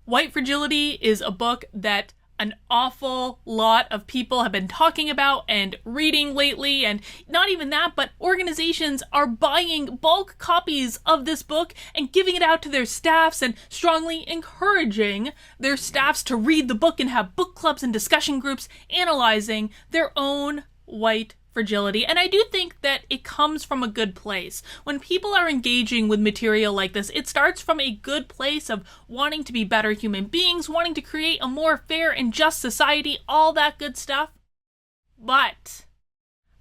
White Fragility is a book that an awful lot of people have been talking about and reading lately, and not even that, but organizations are buying bulk copies of this book and giving it out to their staffs and strongly encouraging their staffs to read the book and have book clubs and discussion groups analyzing their own White Fragility. And I do think that it comes from a good place. When people are engaging with material like this, it starts from a good place of wanting to be better human beings, wanting to create a more fair and just society, all that good stuff. But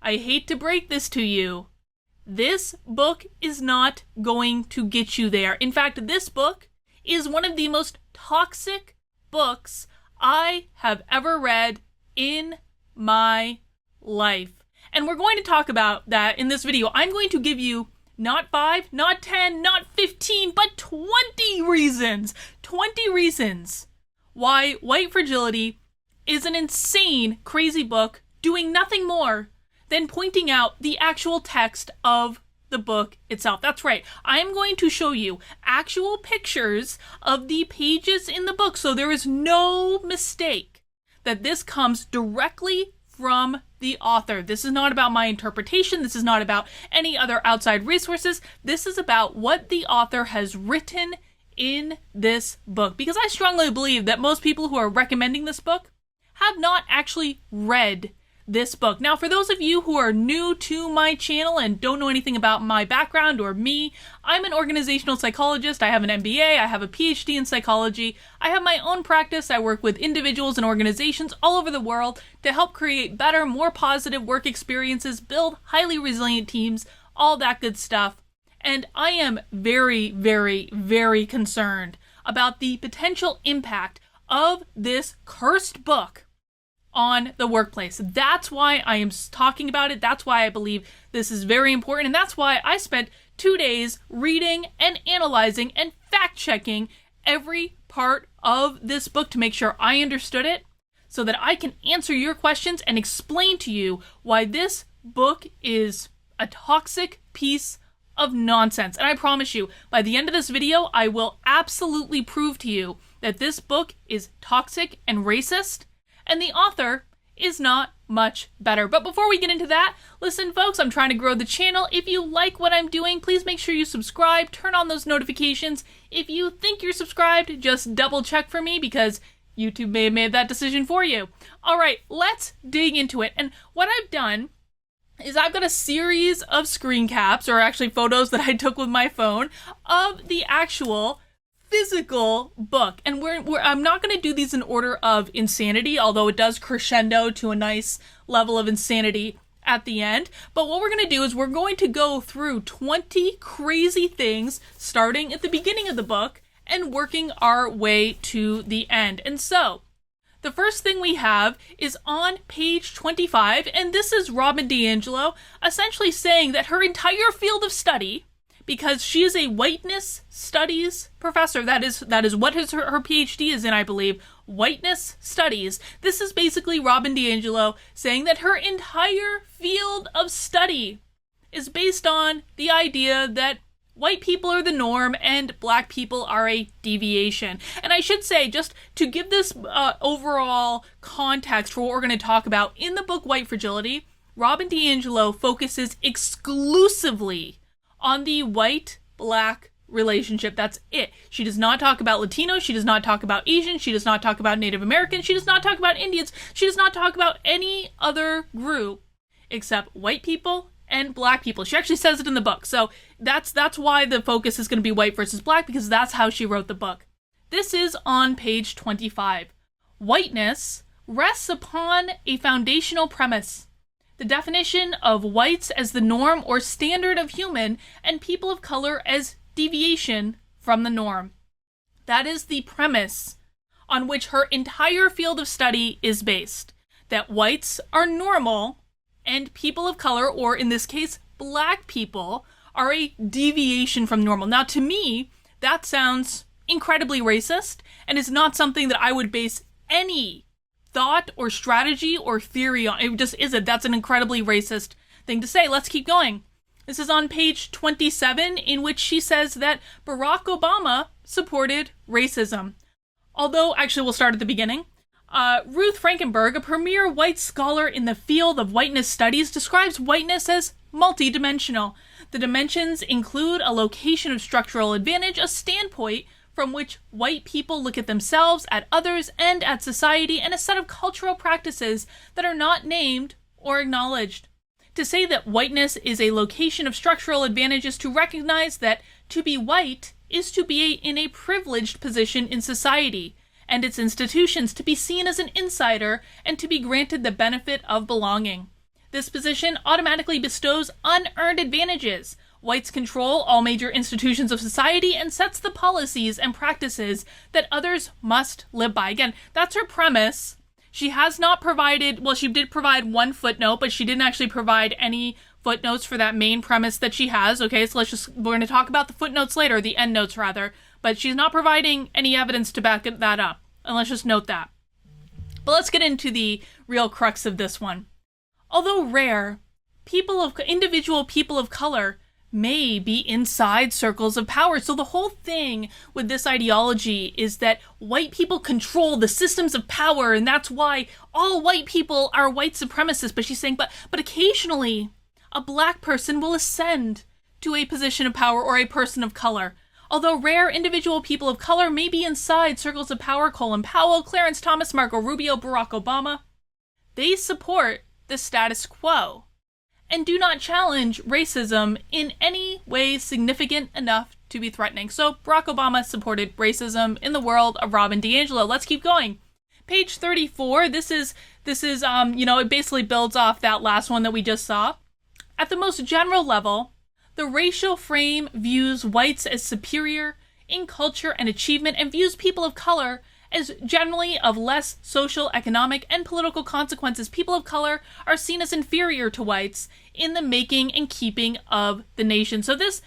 I hate to break this to you, this book is not going to get you there. In fact, this book is one of the most toxic books I have ever read in my life. And we're going to talk about that in this video. I'm going to give you not 5, not 10, not 15, but 20 reasons. 20 reasons why White Fragility is an insane, crazy book doing nothing more than pointing out the actual text of the book itself. That's right. I'm going to show you actual pictures of the pages in the book, so there is no mistake that this comes directly from the author. This is not about my interpretation. This is not about any other outside resources. This is about what the author has written in this book. Because I strongly believe that most people who are recommending this book have not actually read this book. Now, for those of you who are new to my channel and don't know anything about my background or me, I'm an organizational psychologist. I have an MBA. I have a PhD in psychology. I have my own practice. I work with individuals and organizations all over the world to help create better, more positive work experiences, build highly resilient teams, all that good stuff. And I am very, very, very concerned about the potential impact of this cursed book on the workplace. That's why I am talking about it. That's why I believe this is very important. And that's why I spent 2 days reading and analyzing and fact-checking every part of this book to make sure I understood it so that I can answer your questions and explain to you why this book is a toxic piece of nonsense. And I promise you, by the end of this video, I will absolutely prove to you that this book is toxic and racist, and the author is not much better. But before we get into that, listen folks, I'm trying to grow the channel. If you like what I'm doing, please make sure you subscribe, turn on those notifications. If you think you're subscribed, just double check for me because YouTube may have made that decision for you. All right, let's dig into it. And what I've done is I've got a series of screen caps, or actually photos that I took with my phone, of the actual physical book. And I'm not going to do these in order of insanity, although it does crescendo to a nice level of insanity at the end. But what we're going to do is we're going to go through 20 crazy things starting at the beginning of the book and working our way to the end. And so the first thing we have is on page 25, and this is Robin DiAngelo essentially saying that her entire field of study, because she is a whiteness studies professor. That is what her PhD is in, I believe. Whiteness studies. This is basically Robin DiAngelo saying that her entire field of study is based on the idea that white people are the norm and black people are a deviation. And I should say, just to give this overall context for what we're going to talk about, in the book White Fragility, Robin DiAngelo focuses exclusively on the white-black relationship. That's it. She does not talk about Latinos. She does not talk about Asians. She does not talk about Native Americans. She does not talk about Indians. She does not talk about any other group except white people and black people. She actually says it in the book. So that's why the focus is going to be white versus black, because that's how she wrote the book. This is on page 25. Whiteness rests upon a foundational premise: the definition of whites as the norm or standard of human, and people of color as deviation from the norm. That is the premise on which her entire field of study is based. That whites are normal, and people of color, or in this case, black people, are a deviation from normal. Now, to me, that sounds incredibly racist, and is not something that I would base any thought or strategy or theory on. It just isn't. That's an incredibly racist thing to say. Let's keep going. This is on page 27, in which she says that Barack Obama supported racism. Although, actually, we'll start at the beginning. Ruth Frankenberg, a premier white scholar in the field of whiteness studies, describes whiteness as multidimensional. The dimensions include a location of structural advantage, a standpoint from which white people look at themselves, at others, and at society, and a set of cultural practices that are not named or acknowledged. To say that whiteness is a location of structural advantage is to recognize that to be white is to be in a privileged position in society and its institutions, to be seen as an insider, and to be granted the benefit of belonging. This position automatically bestows unearned advantages. Whites control all major institutions of society and sets the policies and practices that others must live by. Again, that's her premise. She has not provided, well, she did provide one footnote, but she didn't actually provide any footnotes for that main premise that she has. Okay, so we're going to talk about the footnotes later, the endnotes rather, but she's not providing any evidence to back that up. And let's just note that. But let's get into the real crux of this one. Although rare, individual people of color may be inside circles of power. So the whole thing with this ideology is that white people control the systems of power, and that's why all white people are white supremacists. But she's saying, but occasionally a black person will ascend to a position of power, or a person of color. Although rare, individual people of color may be inside circles of power, Colin Powell, Clarence Thomas, Marco Rubio, Barack Obama, they support the status quo and do not challenge racism in any way significant enough to be threatening. So Barack Obama supported racism in the world of Robin DiAngelo. Let's keep going. Page 34, this is it basically builds off that last one that we just saw. At the most general level, the racial frame views whites as superior in culture and achievement, and views people of color as generally of less social, economic, and political consequences. People of color are seen as inferior to whites in the making and keeping of the nation. So this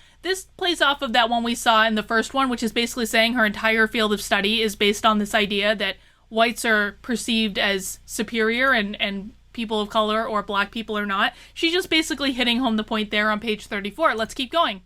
plays off of that one we saw in the first one, which is basically saying her entire field of study is based on this idea that whites are perceived as superior and people of color or black people are not. She's just basically hitting home the point there on page 34. Let's keep going.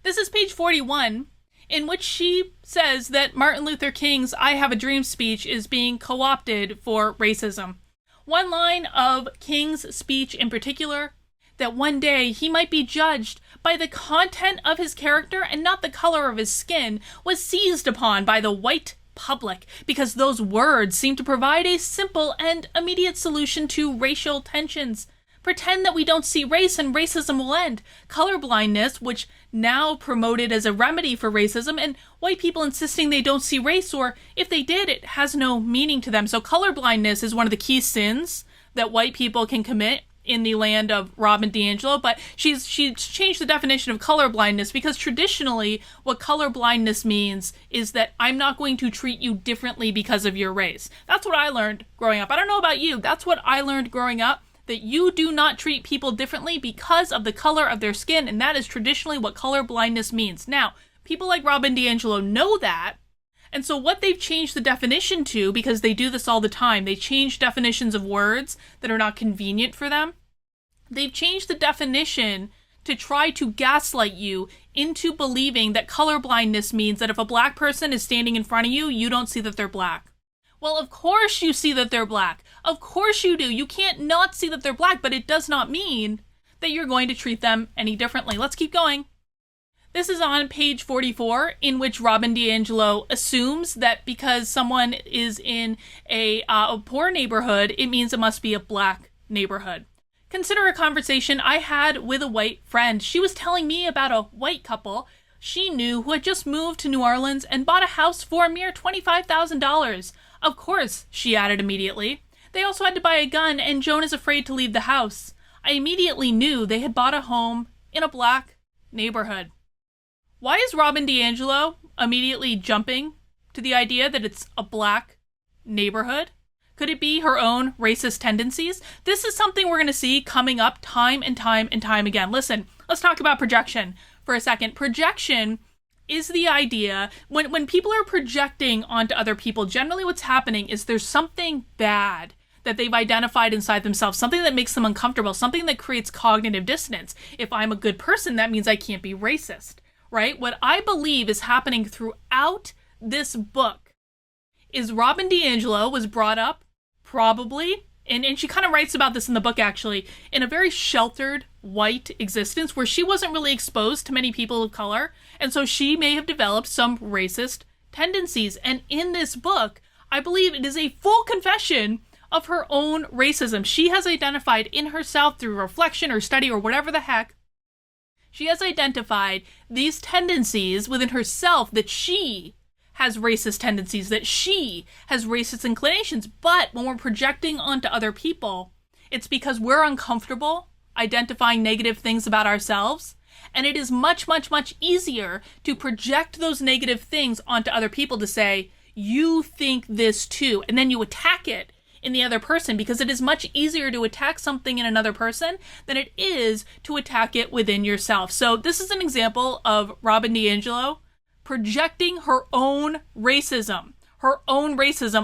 This is page 41, in which she says that Martin Luther King's I Have a Dream speech is being co-opted for racism. One line of King's speech in particular, that one day he might be judged by the content of his character and not the color of his skin, was seized upon by the white public because those words seem to provide a simple and immediate solution to racial tensions. Pretend that we don't see race and racism will end. Colorblindness, which now promoted as a remedy for racism, and white people insisting they don't see race, or if they did, it has no meaning to them. So colorblindness is one of the key sins that white people can commit in the land of Robin DiAngelo, but she's changed the definition of colorblindness because traditionally what colorblindness means is that I'm not going to treat you differently because of your race. That's what I learned growing up. I don't know about you. That's what I learned growing up, that you do not treat people differently because of the color of their skin, and that is traditionally what colorblindness means. Now, people like Robin DiAngelo know that, and so what they've changed the definition to, because they do this all the time, they change definitions of words that are not convenient for them. They've changed the definition to try to gaslight you into believing that colorblindness means that if a black person is standing in front of you, you don't see that they're black. Well, of course you see that they're black. Of course you do. You can't not see that they're black, but it does not mean that you're going to treat them any differently. Let's keep going. This is on page 44, in which Robin DiAngelo assumes that because someone is in a poor neighborhood, it means it must be a black neighborhood. Consider a conversation I had with a white friend. She was telling me about a white couple she knew who had just moved to New Orleans and bought a house for a mere $25,000. Of course, she added immediately. They also had to buy a gun, and Joan is afraid to leave the house. I immediately knew they had bought a home in a black neighborhood. Why is Robin DiAngelo immediately jumping to the idea that it's a black neighborhood? Could it be her own racist tendencies? This is something we're going to see coming up time and time and time again. Listen, let's talk about projection for a second. Projection is the idea, when people are projecting onto other people, generally what's happening is there's something bad that they've identified inside themselves, something that makes them uncomfortable, something that creates cognitive dissonance. If I'm a good person, that means I can't be racist, right? What I believe is happening throughout this book is Robin DiAngelo was brought up probably, and she kind of writes about this in the book actually, in a very sheltered white existence where she wasn't really exposed to many people of color, and so she may have developed some racist tendencies. And in this book, I believe it is a full confession of her own racism. She has identified in herself through reflection or study or whatever the heck, she has identified these tendencies within herself, that she has racist tendencies, that she has racist inclinations. But when we're projecting onto other people, it's because we're uncomfortable identifying negative things about ourselves. And it is much, much, much easier to project those negative things onto other people, to say, you think this too, and then you attack it in the other person, because it is much easier to attack something in another person than it is to attack it within yourself. So this is an example of Robin DiAngelo projecting her own racism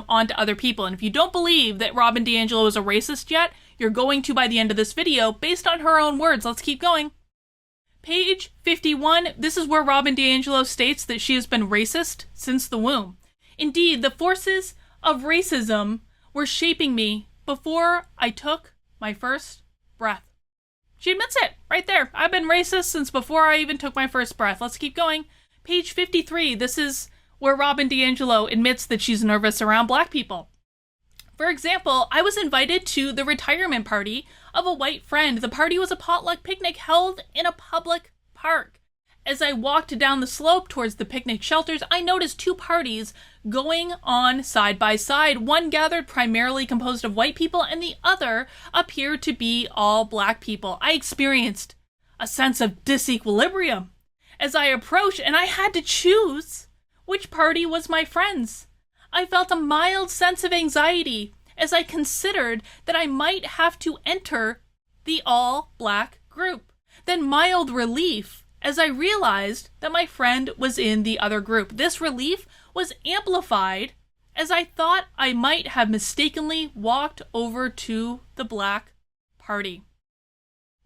onto other people. And if you don't believe that Robin DiAngelo is a racist yet, you're going to by the end of this video, based on her own words. Let's keep going. Page 51, this is where Robin DiAngelo states that she has been racist since the womb. Indeed, the forces of racism were shaping me before I took my first breath. She admits it right there. I've been racist since before I even took my first breath. Let's keep going. Page 53, this is where Robin DiAngelo admits that she's nervous around Black people. For example, I was invited to the retirement party of a white friend. The party was a potluck picnic held in a public park. As I walked down the slope towards the picnic shelters, I noticed two parties going on side by side. One gathered primarily composed of white people, and the other appeared to be all Black people. I experienced a sense of disequilibrium as I approached, and I had to choose which party was my friend's. I felt a mild sense of anxiety as I considered that I might have to enter the all-Black group. Then mild relief as I realized that my friend was in the other group. This relief was amplified as I thought I might have mistakenly walked over to the Black party.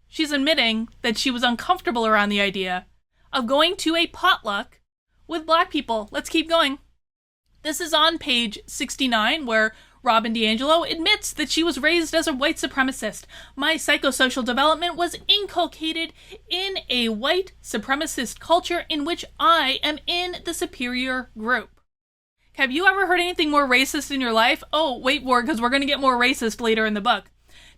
She's admitting that she was uncomfortable around the idea of going to a potluck with Black people. Let's keep going. This is on page 69, where Robin DiAngelo admits that she was raised as a white supremacist. My psychosocial development was inculcated in a white supremacist culture in which I am in the superior group. Have you ever heard anything more racist in your life? Oh, wait for it, because we're going to get more racist later in the book.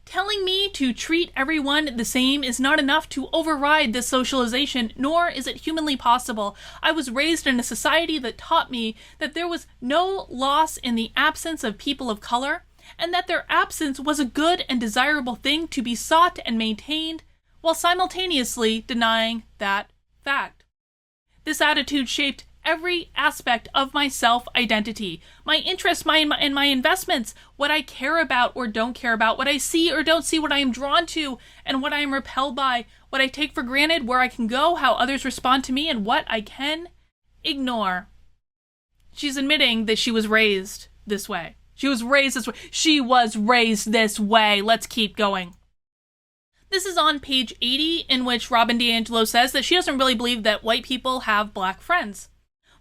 Telling me to treat everyone the same is not enough to override this socialization, nor is it humanly possible. I was raised in a society that taught me that there was no loss in the absence of people of color, and that their absence was a good and desirable thing to be sought and maintained, while simultaneously denying that fact. This attitude shaped every aspect of my self-identity, my interests, and my investments, what I care about or don't care about, what I see or don't see, what I am drawn to and what I am repelled by, what I take for granted, where I can go, how others respond to me, and what I can ignore. She's admitting that she was raised this way. She was raised this way. She was raised this way. Let's keep going. This is on page 80, in which Robin DiAngelo says that she doesn't really believe that white people have Black friends.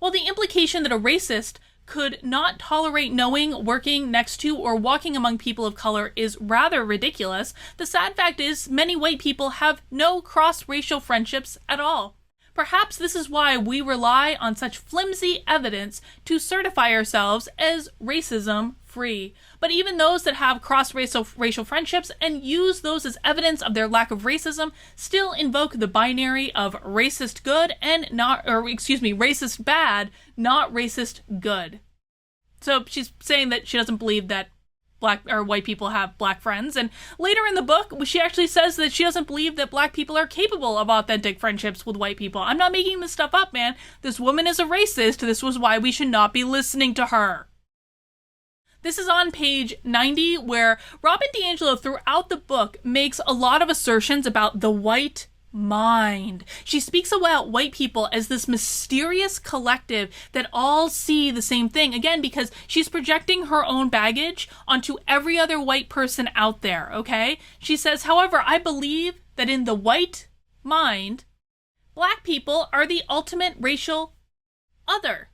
Well, the implication that a racist could not tolerate knowing, working next to, or walking among people of color is rather ridiculous. The sad fact is, many white people have no cross-racial friendships at all. Perhaps this is why we rely on such flimsy evidence to certify ourselves as racism-free. But even those that have cross-racial friendships and use those as evidence of their lack of racism still invoke the binary of racist good and racist bad, not racist good. So she's saying that she doesn't believe that Black or white people have Black friends, and later in the book she actually says that she doesn't believe that Black people are capable of authentic friendships with white people. I'm not making this stuff up, man. This woman is a racist. This was why we should not be listening to her. This is on page 90, where Robin DiAngelo throughout the book makes a lot of assertions about the white mind. She speaks about white people as this mysterious collective that all see the same thing. Again, because she's projecting her own baggage onto every other white person out there, okay? She says, however, I believe that in the white mind, Black people are the ultimate racial other.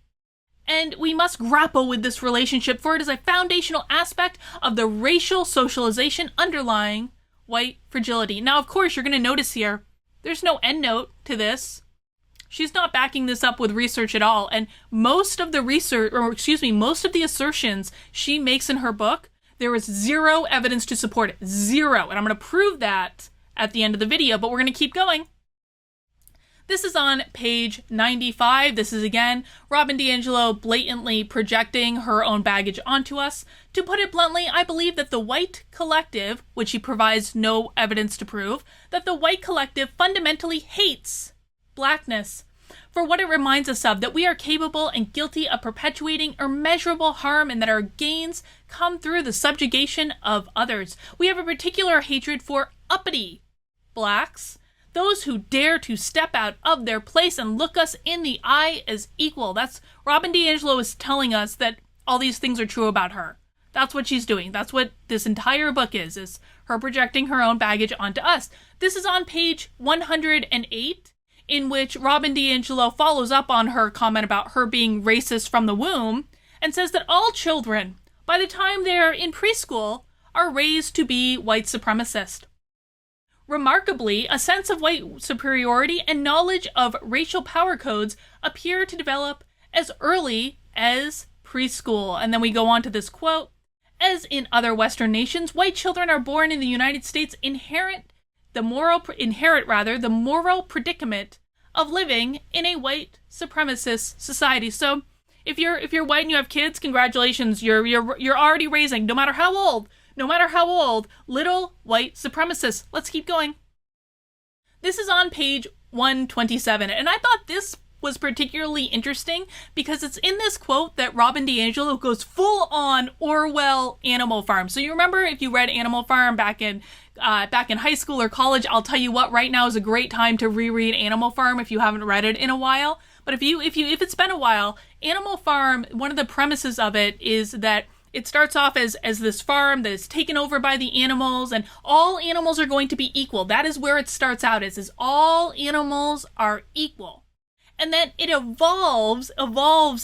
and we must grapple with this relationship, for it is a foundational aspect of the racial socialization underlying white fragility. Now, of course, you're going to notice here, there's no endnote to this. She's not backing this up with research at all, and most of the assertions she makes in her book, there is zero evidence to support it. Zero. And I'm going to prove that at the end of the video, but we're going to keep going. This is on page 95. This is, again, Robin DiAngelo blatantly projecting her own baggage onto us. To put it bluntly, I believe that the white collective, which she provides no evidence to prove, that the white collective fundamentally hates blackness for what it reminds us of, that we are capable and guilty of perpetuating immeasurable harm and that our gains come through the subjugation of others. We have a particular hatred for uppity blacks, those who dare to step out of their place and look us in the eye as equal. That's Robin DiAngelo is telling us that all these things are true about her. That's what she's doing. That's what this entire book is her projecting her own baggage onto us. This is on page 108, in which Robin DiAngelo follows up on her comment about her being racist from the womb and says that all children, by the time they're in preschool, are raised to be white supremacist. Remarkably, a sense of white superiority and knowledge of racial power codes appear to develop as early as preschool. And then we go on to this quote, as in other Western nations, white children are born in the United States inherit the moral predicament of living in a white supremacist society. So if you're white and you have kids, congratulations, you're already raising, no matter how old, little white supremacists. Let's keep going. This is on page 127, and I thought this was particularly interesting because it's in this quote that Robin DiAngelo goes full on Orwell Animal Farm. So you remember if you read Animal Farm back in high school or college, I'll tell you what, right now is a great time to reread Animal Farm if you haven't read it in a while. But if it's been a while, Animal Farm, one of the premises of it is that it starts off as this farm that is taken over by the animals, and all animals are going to be equal. That is where it starts out, is all animals are equal. And then it evolves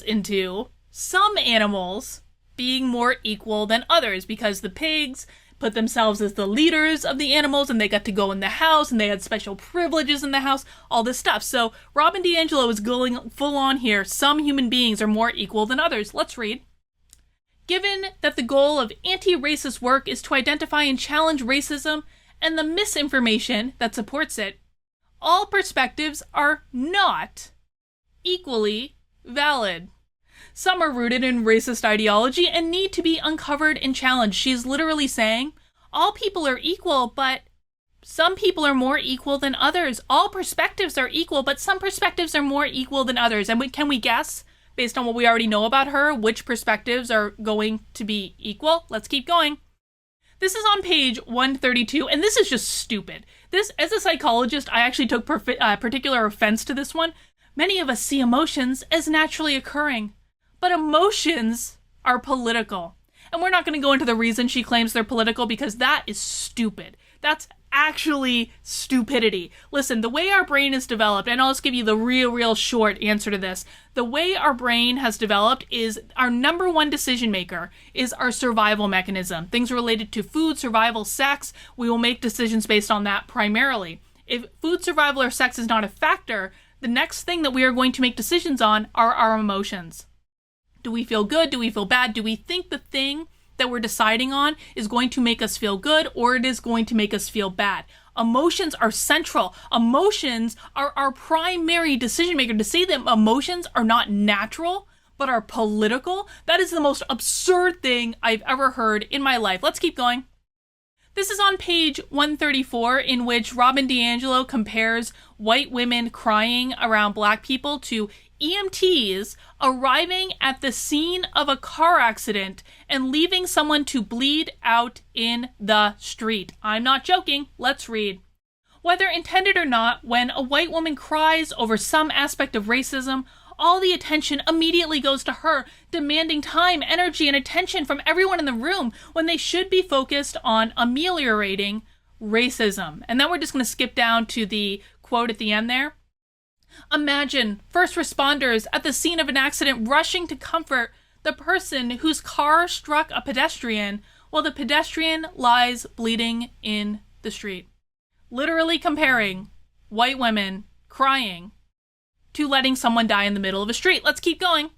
into some animals being more equal than others, because the pigs put themselves as the leaders of the animals, and they got to go in the house, and they had special privileges in the house, all this stuff. So Robin DiAngelo is going full on here. Some human beings are more equal than others. Let's read. Given that the goal of anti-racist work is to identify and challenge racism and the misinformation that supports it, all perspectives are not equally valid. Some are rooted in racist ideology and need to be uncovered and challenged. She's literally saying, all people are equal, but some people are more equal than others. All perspectives are equal, but some perspectives are more equal than others. And can we guess, based on what we already know about her, which perspectives are going to be equal? Let's keep going. This is on page 132, and this is just stupid. This, as a psychologist, I actually took particular offense to this one. Many of us see emotions as naturally occurring, but emotions are political. And we're not going to go into the reason she claims they're political, because that is stupid. That's actually stupidity. Listen, the way our brain is developed, and I'll just give you the real short answer to this. The way our brain has developed is our number one decision maker is our survival mechanism. Things related to food, survival, sex, we will make decisions based on that primarily. If food, survival, or sex is not a factor, the next thing that we are going to make decisions on are our emotions. Do we feel good? Do we feel bad? Do we think the thing that we're deciding on is going to make us feel good, or it is going to make us feel bad? Emotions are central. Emotions are our primary decision maker. To say that emotions are not natural, but are political, that is the most absurd thing I've ever heard in my life. Let's keep going. This is on page 134, in which Robin DiAngelo compares white women crying around black people to EMTs arriving at the scene of a car accident and leaving someone to bleed out in the street. I'm not joking. Let's read. Whether intended or not, when a white woman cries over some aspect of racism, all the attention immediately goes to her, demanding time, energy, and attention from everyone in the room when they should be focused on ameliorating racism. And then we're just going to skip down to the quote at the end there. Imagine first responders at the scene of an accident rushing to comfort the person whose car struck a pedestrian while the pedestrian lies bleeding in the street. Literally comparing white women crying to letting someone die in the middle of a street. Let's keep going.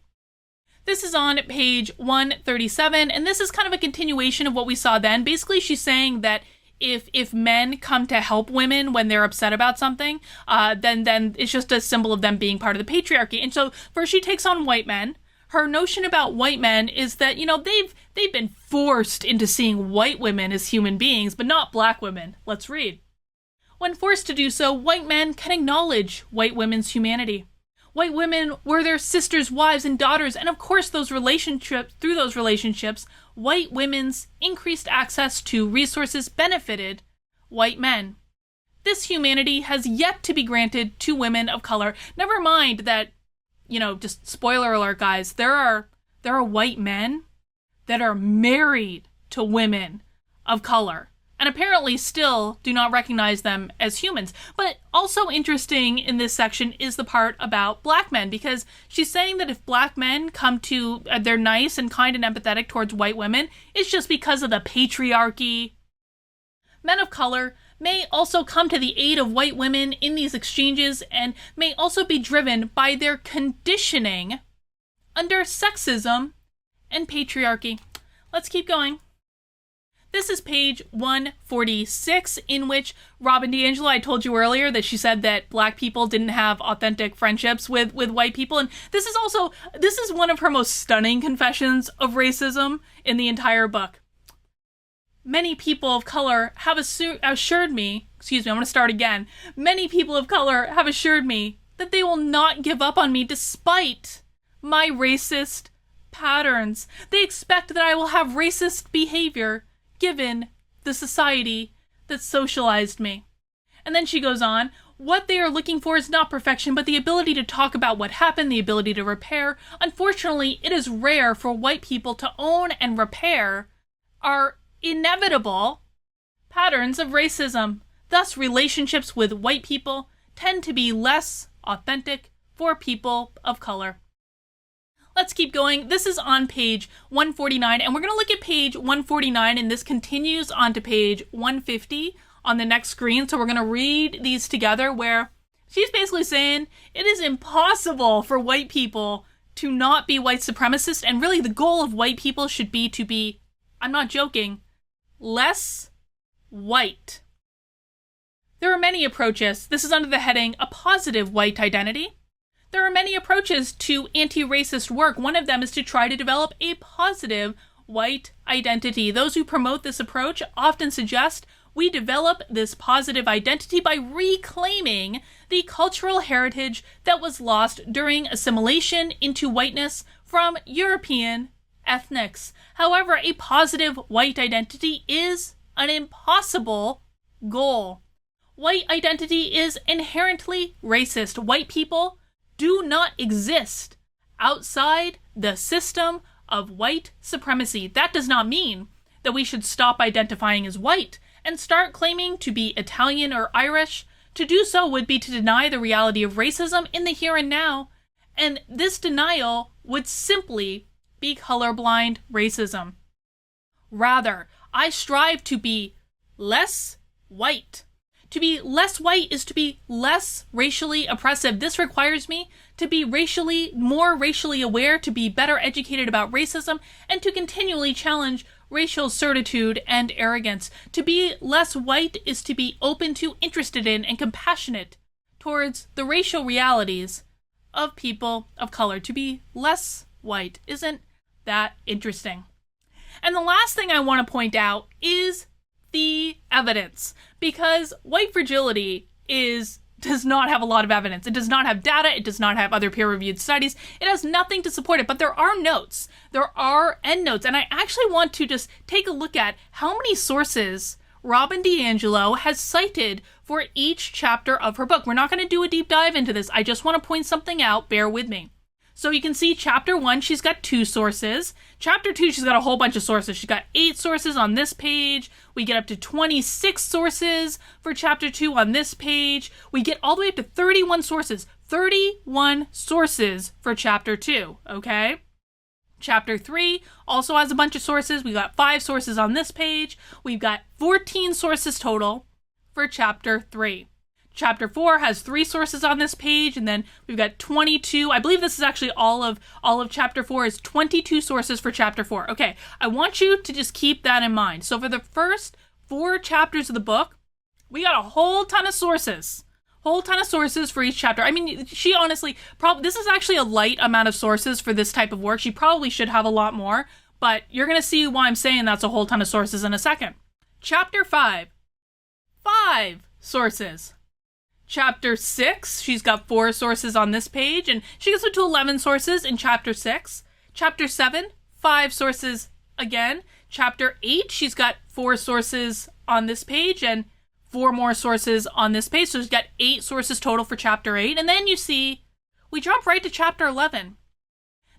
This is on page 137, and this is kind of a continuation of what we saw then. Basically, she's saying that if men come to help women when they're upset about something, then it's just a symbol of them being part of the patriarchy. And so first she takes on white men. Her notion about white men is that, they've been forced into seeing white women as human beings, but not black women. Let's read. When forced to do so, white men can acknowledge white women's humanity. White women were their sisters, wives, and daughters, and of course through those relationships, white women's increased access to resources benefited white men. This humanity has yet to be granted to women of color. Never mind that, just spoiler alert, guys, there are white men that are married to women of color, and apparently still do not recognize them as humans. But also interesting in this section is the part about black men, because she's saying that if black men come to, they're nice and kind and empathetic towards white women, it's just because of the patriarchy. Men of color may also come to the aid of white women in these exchanges and may also be driven by their conditioning under sexism and patriarchy. Let's keep going. This is page 146, in which Robin DiAngelo, I told you earlier that she said that black people didn't have authentic friendships with white people. And this is one of her most stunning confessions of racism in the entire book. Many people of color have assured me, I'm going to start again. Many people of color have assured me that they will not give up on me despite my racist patterns. They expect that I will have racist behavior given the society that socialized me. And then she goes on, what they are looking for is not perfection, but the ability to talk about what happened, the ability to repair. Unfortunately, it is rare for white people to own and repair our inevitable patterns of racism. Thus, relationships with white people tend to be less authentic for people of color. Let's keep going. This is on page 149, and we're going to look at page 149, and this continues on to page 150 on the next screen. So we're going to read these together, where she's basically saying it is impossible for white people to not be white supremacist, and really the goal of white people should be to be, I'm not joking, less white. There are many approaches. This is under the heading, A Positive White Identity. There are many approaches to anti-racist work. One of them is to try to develop a positive white identity. Those who promote this approach often suggest we develop this positive identity by reclaiming the cultural heritage that was lost during assimilation into whiteness from European ethnics. However, a positive white identity is an impossible goal. White identity is inherently racist. White people do not exist outside the system of white supremacy. That does not mean that we should stop identifying as white and start claiming to be Italian or Irish. To do so would be to deny the reality of racism in the here and now, and this denial would simply be colorblind racism. Rather, I strive to be less white. To be less white is to be less racially oppressive. This requires me to be more racially aware, to be better educated about racism, and to continually challenge racial certitude and arrogance. To be less white is to be open to, interested in, and compassionate towards the racial realities of people of color. To be less white. Isn't that interesting? And the last thing I want to point out is the evidence, because White Fragility does not have a lot of evidence. It does not have data. It does not have other peer-reviewed studies. It has nothing to support it, but there are notes. There are endnotes, and I actually want to just take a look at how many sources Robin DiAngelo has cited for each chapter of her book. We're not going to do a deep dive into this. I just want to point something out. Bear with me. So you can see chapter 1, she's got 2 sources. Chapter 2, she's got a whole bunch of sources. She's got 8 sources on this page. We get up to 26 sources for chapter 2 on this page. We get all the way up to 31 sources, 31 sources for Chapter 2, okay? Chapter 3 also has a bunch of sources. We got 5 sources on this page. We've got 14 sources total for Chapter 3. Chapter 4 has 3 sources on this page, and then we've got 22. I believe this is actually all of Chapter 4 is 22 sources for Chapter 4. Okay, I want you to just keep that in mind. So for the first 4 chapters of the book, we got a whole ton of sources. Whole ton of sources for each chapter. I mean, she honestly, this is actually a light amount of sources for this type of work. She probably should have a lot more, but you're going to see why I'm saying that's a whole ton of sources in a second. Chapter 5, 5 sources. Chapter 6, she's got 4 sources on this page, and she gets up to 11 sources in Chapter 6. Chapter 7, 5 sources again. Chapter 8, she's got 4 sources on this page, and 4 more sources on this page. So she's got 8 sources total for Chapter 8. And then you see, we jump right to Chapter 11.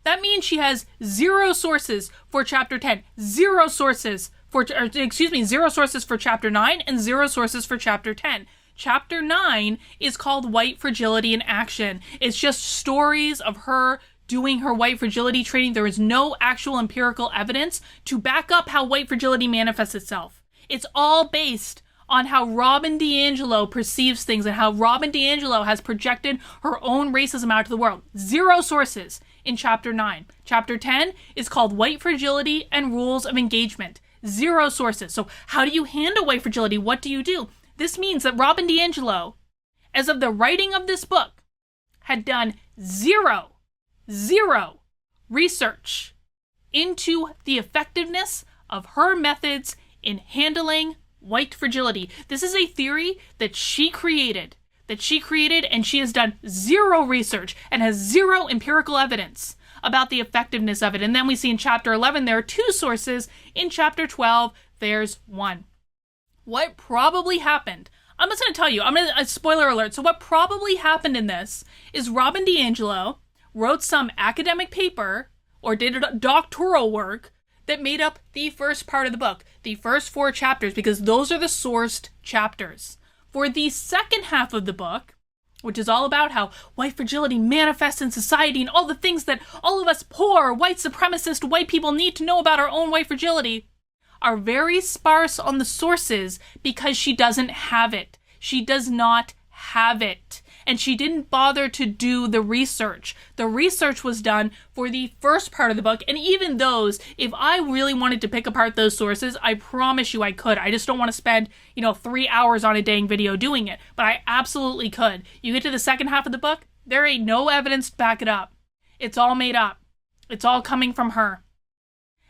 That means she has 0 sources for Chapter 10, 0 sources for, 0 sources for Chapter 9, and 0 sources for Chapter 10. Chapter 9 is called White Fragility in Action. It's just stories of her doing her white fragility training. There is no actual empirical evidence to back up how white fragility manifests itself. It's all based on how Robin DiAngelo perceives things and how Robin DiAngelo has projected her own racism out to the world. 0 sources in Chapter 9. Chapter 10 is called White Fragility and Rules of Engagement. 0 sources. So how do you handle white fragility? What do you do? This means that Robin DiAngelo, as of the writing of this book, had done zero research into the effectiveness of her methods in handling white fragility. This is a theory that she created, and she has done 0 research and has 0 empirical evidence about the effectiveness of it. And then we see in Chapter 11, there are 2 sources. In Chapter 12, there's 1. What probably happened, I'm just going to tell you, spoiler alert. So what probably happened in this is Robin DiAngelo wrote some academic paper or did doctoral work that made up the first part of the book, the first 4 chapters, because those are the sourced chapters. For the second half of the book, which is all about how white fragility manifests in society and all the things that all of us poor, white supremacist, white people need to know about our own white fragility, are very sparse on the sources because she doesn't have it. She does not have it. And she didn't bother to do the research. The research was done for the first part of the book, and even those, if I really wanted to pick apart those sources, I promise you I could. I just don't want to spend, 3 hours on a dang video doing it, but I absolutely could. You get to the second half of the book, there ain't no evidence to back it up. It's all made up. It's all coming from her.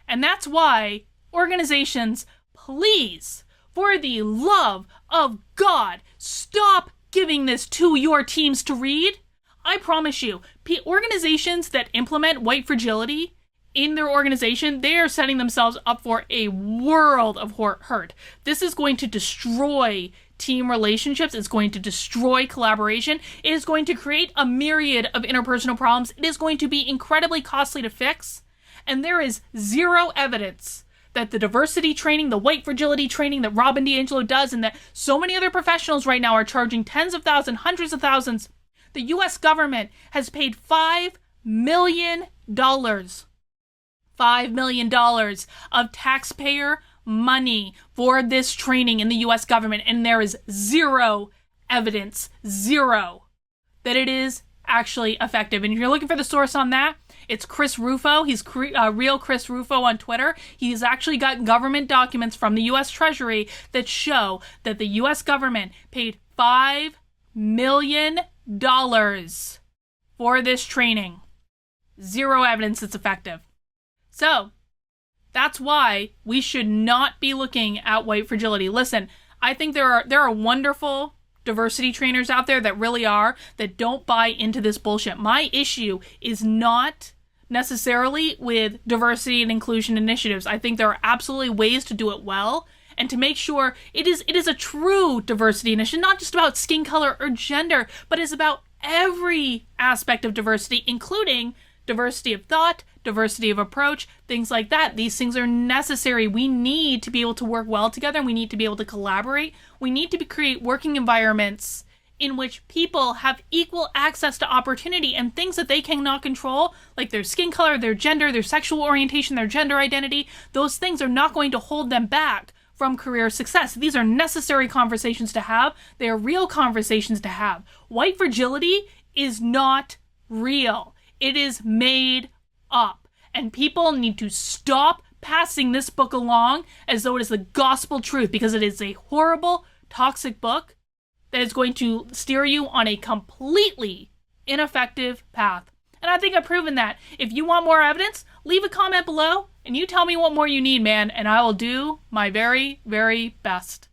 And that's why organizations, please, for the love of God, stop giving this to your teams to read. I promise you, organizations that implement white fragility in their organization, they are setting themselves up for a world of hurt. This is going to destroy team relationships. It's going to destroy collaboration. It is going to create a myriad of interpersonal problems. It is going to be incredibly costly to fix. And there is 0 evidence that the diversity training, the white fragility training that Robin DiAngelo does, and that so many other professionals right now are charging tens of thousands, hundreds of thousands. The U.S. government has paid $5 million. $5 million of taxpayer money for this training in the U.S. government, and there is 0 evidence, 0, that it is actually effective. And if you're looking for the source on that, it's Chris Rufo. He's real Chris Rufo on Twitter. He's actually got government documents from the U.S. Treasury that show that the U.S. government paid $5 million for this training. 0 evidence it's effective. So, that's why we should not be looking at white fragility. Listen, I think there are wonderful diversity trainers out there that really are, that don't buy into this bullshit. My issue is not necessarily with diversity and inclusion initiatives. I think there are absolutely ways to do it well and to make sure it is a true diversity initiative, not just about skin color or gender, but is about every aspect of diversity, including diversity of thought, diversity of approach, things like that. These things are necessary. We need to be able to work well together, and we need to be able to collaborate. We need to create working environments in which people have equal access to opportunity, and things that they cannot control, like their skin color, their gender, their sexual orientation, their gender identity, those things are not going to hold them back from career success. These are necessary conversations to have. They are real conversations to have. White fragility is not real. It is made up. And people need to stop passing this book along as though it is the gospel truth, because it is a horrible, toxic book that is going to steer you on a completely ineffective path. And I think I've proven that. If you want more evidence, leave a comment below and you tell me what more you need, man, and I will do my very, very best.